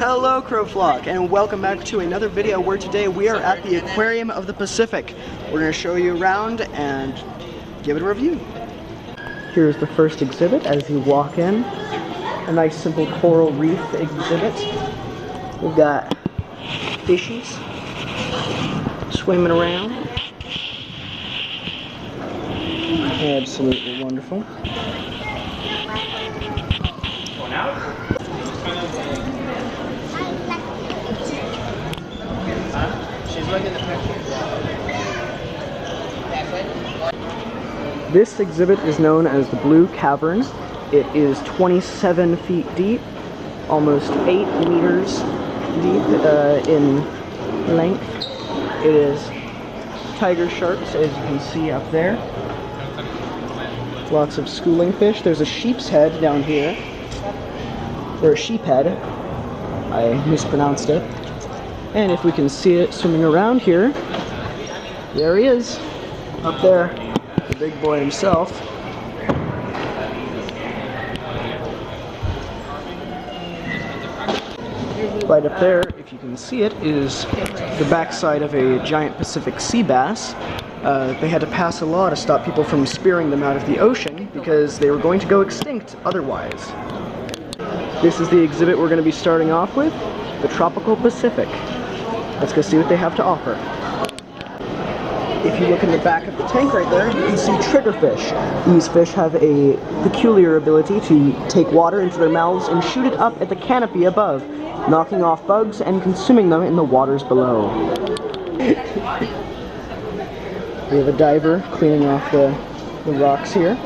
Hello Crow Flock, and welcome back to another video where today we are at the Aquarium of the Pacific. We're going to show you around and give it a review. Here's the first exhibit as you walk in. A nice simple coral reef exhibit. We've got fishies swimming around. Absolutely wonderful. This exhibit is known as the Blue Cavern. It is 27 feet deep, almost 8 meters deep in length. It is tiger sharks, as you can see up there. Lots of schooling fish. There's a sheep's head down here. Or a sheep head. I mispronounced it. And if we can see it swimming around here, there he is, up there, the big boy himself. Right up there, if you can see it, is the backside of a giant Pacific sea bass. They had to pass a law to stop people from spearing them out of the ocean because they were going to go extinct otherwise. This is the exhibit we're going to be starting off with, the Tropical Pacific. Let's go see what they have to offer. If you look in the back of the tank right there, you can see triggerfish. These fish have a peculiar ability to take water into their mouths and shoot it up at the canopy above, knocking off bugs and consuming them in the waters below. We have a diver cleaning off the rocks here.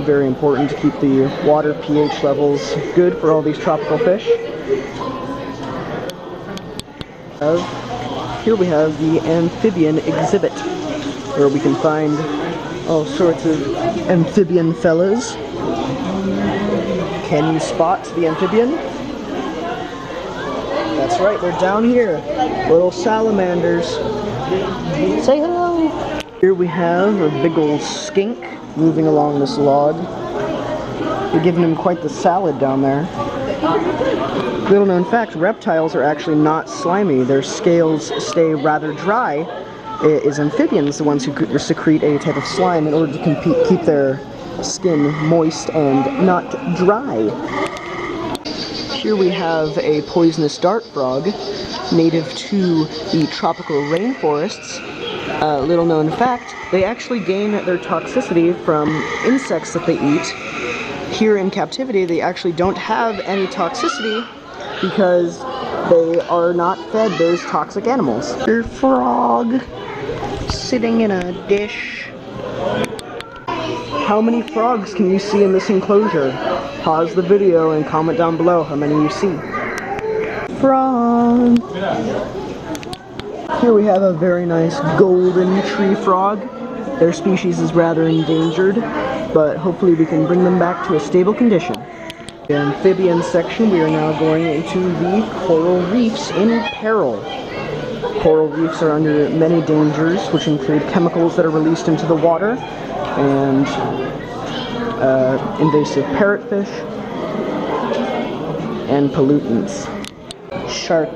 Very important to keep the water pH levels good for all these tropical fish. Here we have the amphibian exhibit, where we can find all sorts of amphibian fellas. Can you spot the amphibian? That's right, they're down here. Little salamanders. Say hello! Here we have a big old skink moving along this log. They're giving him quite the salad down there. Little known fact, reptiles are actually not slimy. Their scales stay rather dry. It is amphibians, the ones who secrete a type of slime in order to keep their skin moist and not dry. Here we have a poisonous dart frog, native to the tropical rainforests. Little known fact, they actually gain their toxicity from insects that they eat. Here in captivity, they actually don't have any toxicity because they are not fed those toxic animals. There's a frog sitting in a dish. How many frogs can you see in this enclosure? Pause the video and comment down below how many you see. Frog! Here we have a very nice golden tree frog. Their species is rather endangered, but hopefully we can bring them back to a stable condition. The amphibian section, we are now going into the coral reefs in peril. Coral reefs are under many dangers, which include chemicals that are released into the water, and invasive parrotfish, and pollutants. Shark,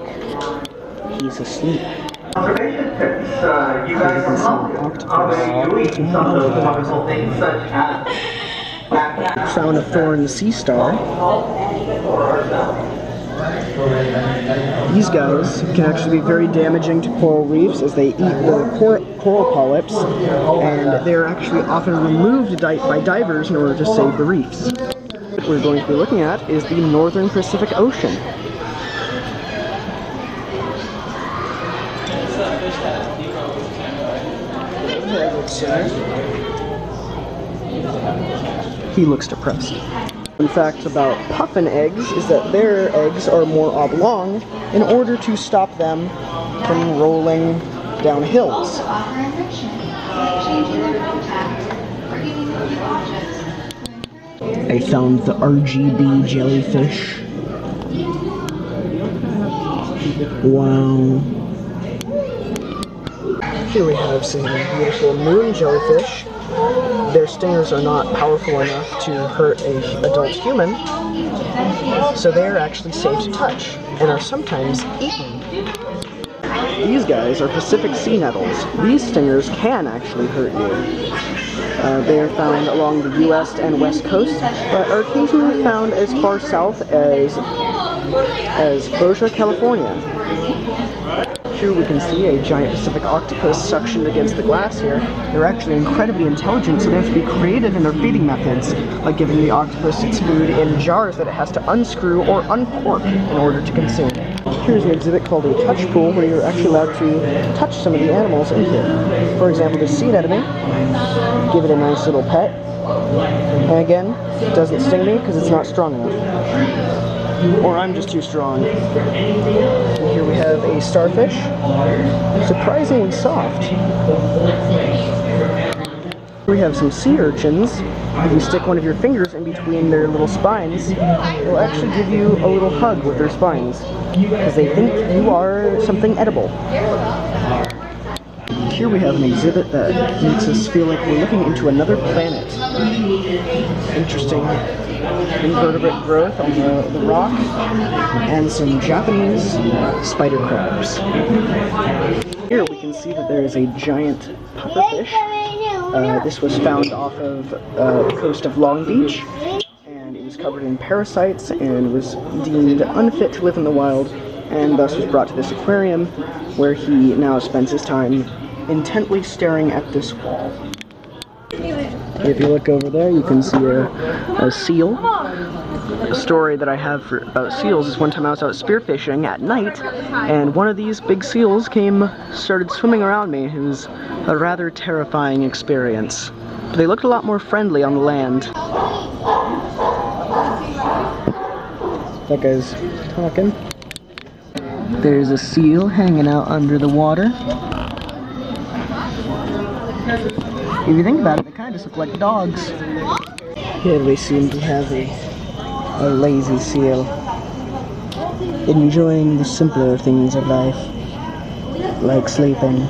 he's asleep. Observation tips. You guys are welcome. Doing some of those wonderful things such as Crown of Thorns sea star. These guys can actually be very damaging to coral reefs as they eat the coral polyps, and they're actually often removed by divers in order to save the reefs. What we're going to be looking at is the Northern Pacific Ocean. He looks depressed. Fun fact about puffin eggs is that their eggs are more oblong in order to stop them from rolling down hills. I found the RGB jellyfish. Wow. Here we have some beautiful moon jellyfish. their stingers are not powerful enough to hurt an adult human, so they are actually safe to touch and are sometimes eaten. These guys are Pacific sea nettles. These stingers can actually hurt you. They are found along the U.S. and West Coast, but are occasionally found as far south as Bossier, California. Here we can see a giant Pacific octopus suctioned against the glass here. They're actually incredibly intelligent, so they have to be creative in their feeding methods, like giving the octopus its food in jars that it has to unscrew or uncork in order to consume. Here's an exhibit called a touch pool, where you're actually allowed to touch some of the animals in here. For example, the sea anemone. Give it a nice little pet. And again, it doesn't sting me because it's not strong enough. Or I'm just too strong. And here we have a starfish. Surprisingly soft. We have some sea urchins. If you stick one of your fingers in between their little spines, they'll actually give you a little hug with their spines, because they think you are something edible. Here we have an exhibit that makes us feel like we're looking into another planet. Interesting invertebrate growth on the rock, and some Japanese spider crabs. Here we can see that there is a giant pufferfish. This was found off of the coast of Long Beach, and it was covered in parasites and was deemed unfit to live in the wild, and thus was brought to this aquarium, where he now spends his time intently staring at this wall. If you look over there, you can see a seal. A story that I have about seals is one time I was out spearfishing at night, and one of these big seals started swimming around me. It was a rather terrifying experience. But they looked a lot more friendly on the land. That guy's talking. There's a seal hanging out under the water. If you think about it, they kind of just look like dogs. Here we seem to have a lazy seal, enjoying the simpler things of life, like sleeping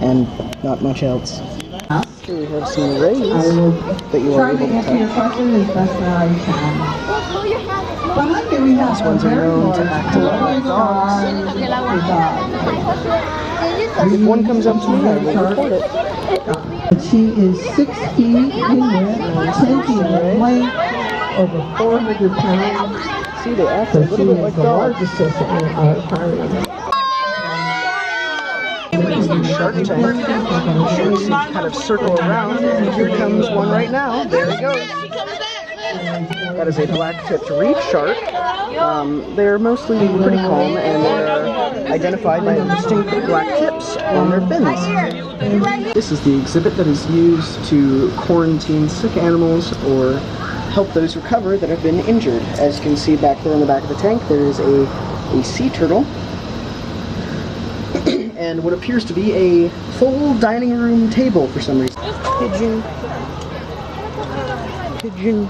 and not much else. Here we have some rays that you are able to touch. These ones are known to act a lot like dogs. If one comes up to me, I will report it. She is 6 feet in width, 10 feet in length, over 400 pounds. See, they act a little bit like dogs. Aquarium. Shark Tank. Sharks kind of circle around, and here comes one right now. There he goes. That is a black-tipped reef shark. They're mostly pretty calm, and they're identified by distinct black tips on their fins. This is the exhibit that is used to quarantine sick animals or help those recover that have been injured. As you can see back there in the back of the tank, there is a sea turtle and what appears to be a full dining room table for some reason. Pigeon. Pigeon.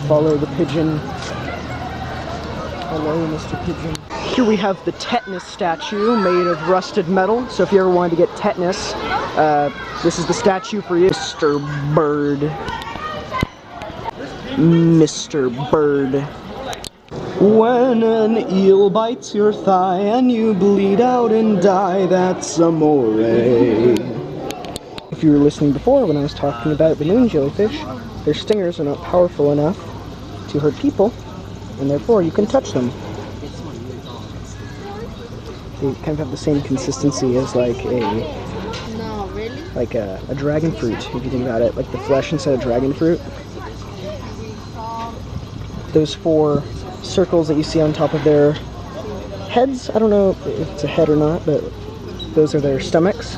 Follow the pigeon. Hello, Mr. Pigeon. Here we have the tetanus statue made of rusted metal. So if you ever wanted to get tetanus, this is the statue for you. Mr. Bird. Mr. Bird. When an eel bites your thigh and you bleed out and die, that's amore. If you were listening before when I was talking about balloon jellyfish, their stingers are not powerful enough to hurt people, and therefore you can touch them. They kind of have the same consistency as like a dragon fruit, if you think about it, like the flesh inside of dragon fruit. Those 4 circles that you see on top of their heads, I don't know if it's a head or not, but those are their stomachs.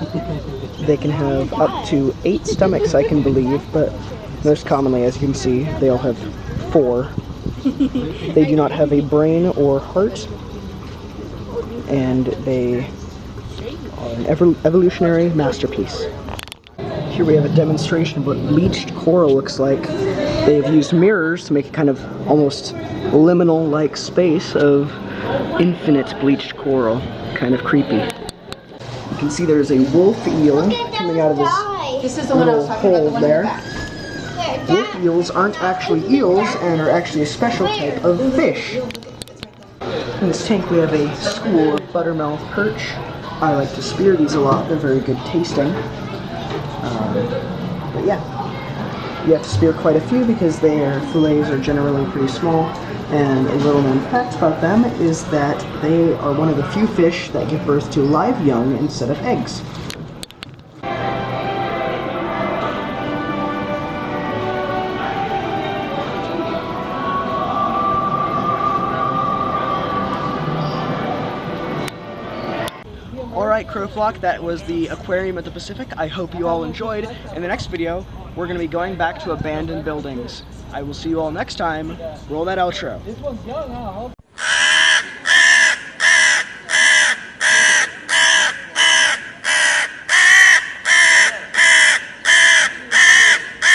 They can have up to 8 stomachs, I can believe, but most commonly, as you can see, they all have 4. They do not have a brain or heart, and they are an evolutionary masterpiece. Here we have a demonstration of what bleached coral looks like. They've used mirrors to make a kind of almost liminal-like space of infinite bleached coral. Kind of creepy. You can see there's a wolf eel coming out of his This is the one I was little talking about, the hole one in the there. back. Wolf eels aren't actually eels and are actually a special type of fish. In this tank we have a school of buttermouth perch. I like to spear these a lot, they're very good tasting. But yeah, you have to spear quite a few because their fillets are generally pretty small. And a little known fact about them is that they are one of the few fish that give birth to live young instead of eggs. Alright, Crow Flock, that was the aquarium at the Pacific. I hope you all enjoyed. In the next video, we're going to be going back to abandoned buildings. I will see you all next time. Roll that outro. This one's young, huh?